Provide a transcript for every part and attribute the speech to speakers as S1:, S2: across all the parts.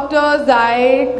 S1: Dr. Zaik.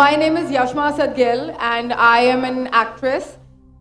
S1: My name is Yashma Asad Gill and I am an actress.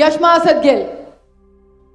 S1: Yashma Asad Gill.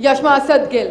S1: Yashma Asad Gill.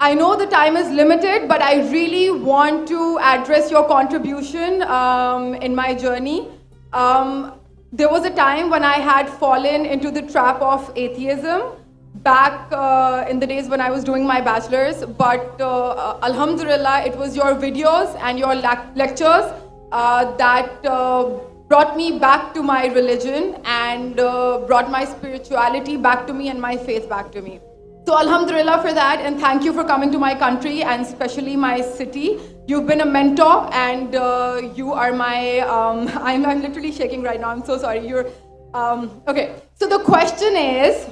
S1: I know the time is limited, but I really want to address your contribution in my journey. There was a time when I had fallen into the trap of atheism back in the days when I was doing my bachelor's, but alhamdulillah, it was your videos and your lectures that brought me back to my religion and brought my spirituality back to me and my faith back to me. So alhamdulillah for that, and thank you for coming to my country and especially my city. You've been a mentor and you are my, I'm literally shaking right now, I'm so sorry. Okay, so the question is,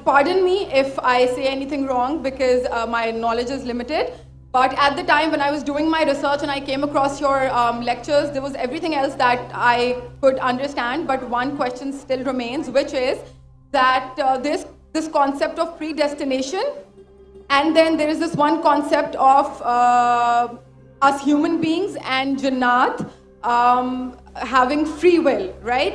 S1: pardon me if I say anything wrong because my knowledge is limited, but at the time when I was doing my research and I came across your lectures, there was everything else that I could understand, but one question still remains, which is that this concept of predestination, and then there is this one concept of us human beings and Jannat having free will, right?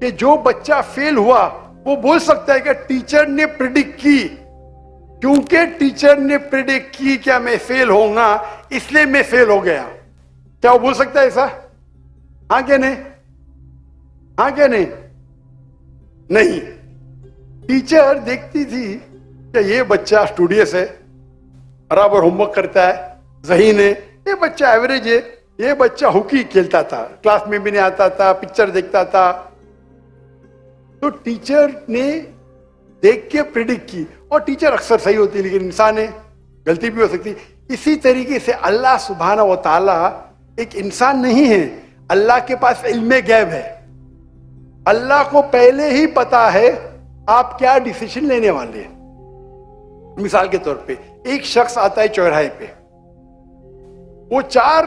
S2: کہ جو بچہ فیل ہوا وہ بول سکتا ہے کہ teacher نے پریڈکٹ کی, کیونکہ ٹیچر نے پریڈکٹ کی کیا میں فیل ہوں گا اس لیے میں فیل ہو گیا. کیا وہ بول سکتا ہے ایسا؟ ہاں کہ نہیں؟ ہاں کہ نہیں؟ نہیں. ٹیچر دیکھتی تھی کہ یہ بچہ اسٹوڈیس ہے, برابر ہوم ورک کرتا ہے, ذہین ہے, یہ بچہ ایوریج ہے, یہ بچہ ہاکی کھیلتا تھا, کلاس میں بھی نہیں آتا تھا, پکچر دیکھتا تھا. تو ٹیچر نے دیکھ کے پریڈکٹ کی, اور ٹیچر اکثر صحیح ہوتی ہے لیکن انسان ہے, غلطی بھی ہو سکتی. اسی طریقے سے اللہ سبحانہ و تعالی ایک انسان نہیں ہے, اللہ کے پاس علم غیب ہے. اللہ کو پہلے ہی پتا ہے آپ کیا ڈیسیشن لینے والے ہیں. مثال کے طور پہ ایک شخص آتا ہے چوراہے پہ, وہ 4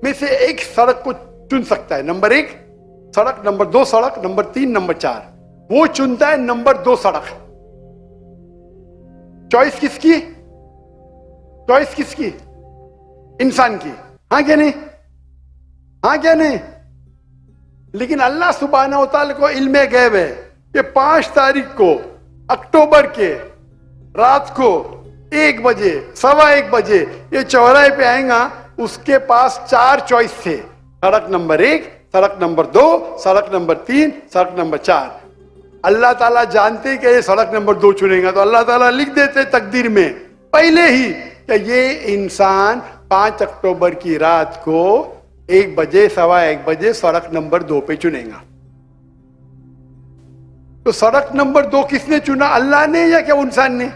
S2: میں سے ایک سڑک کو چن سکتا ہے, نمبر 1 سڑک, نمبر 2 سڑک, نمبر 3, نمبر 4. وہ چنتا ہے نمبر 2 سڑک. چوائس کس کی؟ چوائس کس کی؟ انسان کی. ہاں کیا نہیں؟ ہاں کیا نہیں؟ لیکن اللہ سبحانہ و تعالی کو علم غیب ہے کہ 5 تاریخ کو اکتوبر کے رات کو 1 بجے 1:15 بجے یہ چوراہے پہ آئیں گا. اس کے پاس 4 چوائس تھے, سڑک نمبر 1, سڑک نمبر 2, سڑک نمبر 3, سڑک نمبر 4. اللہ تعالیٰ جانتے کہ یہ سڑک نمبر 2 چنے گا, تو اللہ تعالیٰ لکھ دیتے تقدیر میں پہلے ہی کہ یہ انسان 5 اکتوبر کی رات کو 1 بجے 1:15 بجے سڑک نمبر 2 پہ چنے گا. تو سڑک نمبر 2 کس نے چنا, اللہ نے یا کیا انسان نے؟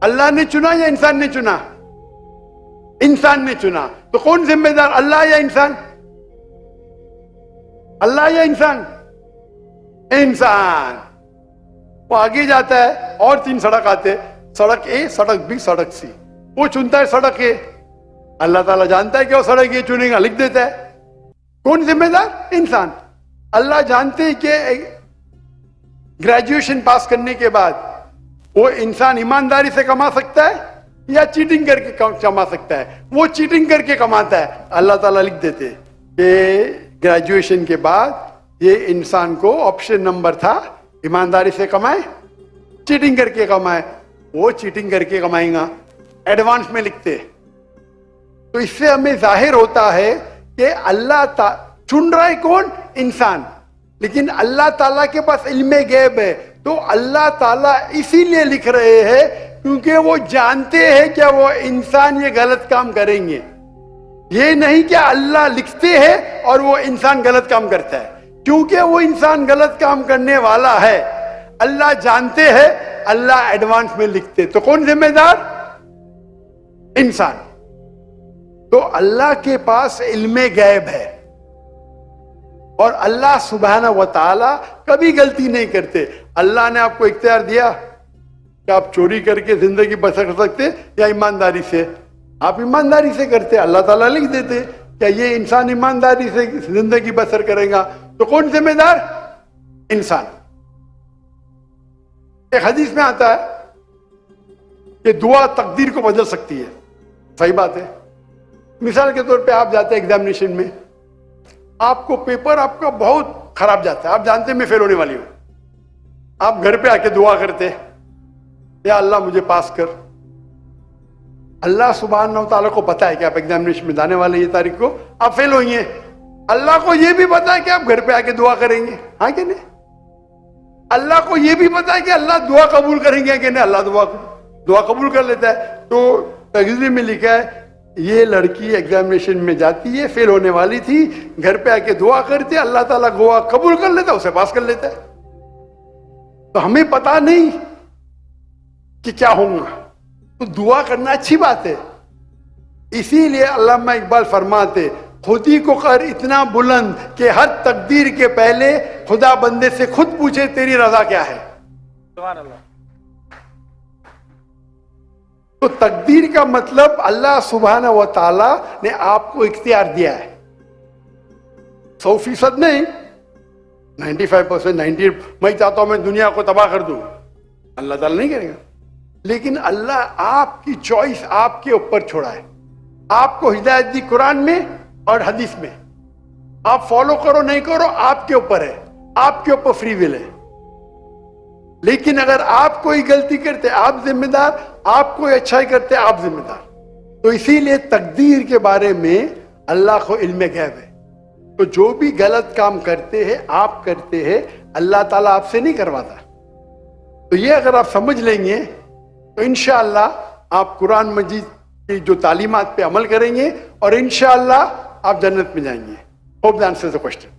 S2: اللہ نے چنا یا انسان نے چنا؟ انسان نے چنا. تو کون ذمہ دار, اللہ یا انسان؟ اللہ یا انسان؟ انسان. وہ آگے جاتا ہے اور 3 سڑک آتے, سڑک اے, سڑک بی, سڑک سی. وہ چنتا ہے سڑک اے, اللہ تعالیٰ جانتا ہے کہ وہ سڑک اے چنے گا, لکھ دیتا ہے. کون ذمہ دار؟ انسان. اللہ جانتے ہیں کہ گریجویشن پاس کرنے کے بعد وہ انسان ایمانداری سے کما سکتا ہے یا چیٹنگ کر کے کما سکتا ہے. وہ چیٹنگ کر کے کماتا ہے, اللہ تعالیٰ لکھ دیتے کہ گریجویشن کے بعد یہ انسان کو آپشن نمبر تھا ایمانداری سے کمائے, چیٹنگ کر کے کمائے. وہ چیٹنگ کر کے کمائیں گا, ایڈوانس میں لکھتے. تو اس سے ہمیں ظاہر ہوتا ہے کہ اللہ چن رہا ہے کون؟ انسان. لیکن اللہ تعالیٰ کے پاس علم غیب ہے, تو اللہ تعالیٰ اسی لیے لکھ رہے ہیں کیونکہ وہ جانتے ہیں کہ وہ انسان یہ غلط کام کریں گے. یہ نہیں کہ اللہ لکھتے ہیں اور وہ انسان غلط کام کرتا ہے, کیونکہ وہ انسان غلط کام کرنے والا ہے. اللہ جانتے ہیں, اللہ ایڈوانس میں لکھتے. تو کون ذمہ دار؟ انسان. تو اللہ کے پاس علم غیب ہے, اور اللہ سبحانہ و تعالی کبھی غلطی نہیں کرتے. اللہ نے آپ کو اختیار دیا کہ آپ چوری کر کے زندگی بسر کر سکتے یا ایمانداری سے. آپ ایمانداری سے کرتے, اللہ تعالیٰ لکھ دیتے کہ یہ انسان ایمانداری سے زندگی بسر کرے گا. تو کون ذمہ دار؟ انسان. ایک حدیث میں آتا ہے کہ دعا تقدیر کو بدل سکتی ہے. صحیح بات ہے. مثال کے طور پہ آپ جاتے ہیں ایگزامینیشن میں, آپ کو پیپر آپ کا بہت خراب جاتا ہے, آپ جانتے ہیں میں فیل ہونے والی ہوں. آپ گھر پہ آ کے دعا کرتے, یا اللہ مجھے پاس کر. اللہ سبحانہ و تعالیٰ کو پتا ہے کہ آپ ایگزامینیشن میں جانے والے یہ تاریخ کو آپ فیل ہوئیں گے. اللہ کو یہ بھی پتا ہے کہ آپ گھر پہ آ کے دعا کریں گے. ہاں کہ نہیں؟ اللہ کو یہ بھی پتا ہے کہ اللہ دعا قبول کریں گے کہ نہیں. اللہ دعا قبول کر لیتا ہے. تو تقریر میں لکھا ہے یہ لڑکی ایگزامینیشن میں جاتی ہے, فیل ہونے والی تھی, گھر پہ آ کے دعا کرتے, اللہ تعالیٰ دعا قبول کر لیتا, اسے پاس کر لیتا ہے. تو ہمیں پتا نہیں کہ کیا ہوگا, تو دعا کرنا اچھی بات ہے. اسی لیے علامہ اقبال فرماتے خودی کو کر اتنا بلند کہ ہر تقدیر کے پہلے خدا بندے سے خود پوچھے تیری رضا کیا ہے.
S3: سبحان اللہ.
S2: تو تقدیر کا مطلب اللہ سبحانہ و تعالی نے آپ کو اختیار دیا ہے. 100% نہیں, 95%, 90. میں چاہتا ہوں میں دنیا کو تباہ کر دوں, اللہ تعالیٰ نہیں کرے گا. لیکن اللہ آپ کی چوائس آپ کے اوپر چھوڑا ہے. آپ کو ہدایت دی قرآن میں اور حدیث میں, آپ فالو کرو نہیں کرو آپ کے اوپر ہے. آپ کے اوپر فری ول ہے. لیکن اگر آپ کوئی غلطی کرتے آپ ذمہ دار, آپ کوئی اچھائی کرتے آپ ذمہ دار. تو اسی لیے تقدیر کے بارے میں اللہ کو علم غیب ہے. تو جو بھی غلط کام کرتے ہیں آپ کرتے ہیں, اللہ تعالیٰ آپ سے نہیں کرواتا. تو یہ اگر آپ سمجھ لیں گے تو انشاءاللہ آپ قرآن مجید کی جو تعلیمات پہ عمل کریں گے اور انشاءاللہ آپ جنت میں جائیں گے. Hope that answers the question.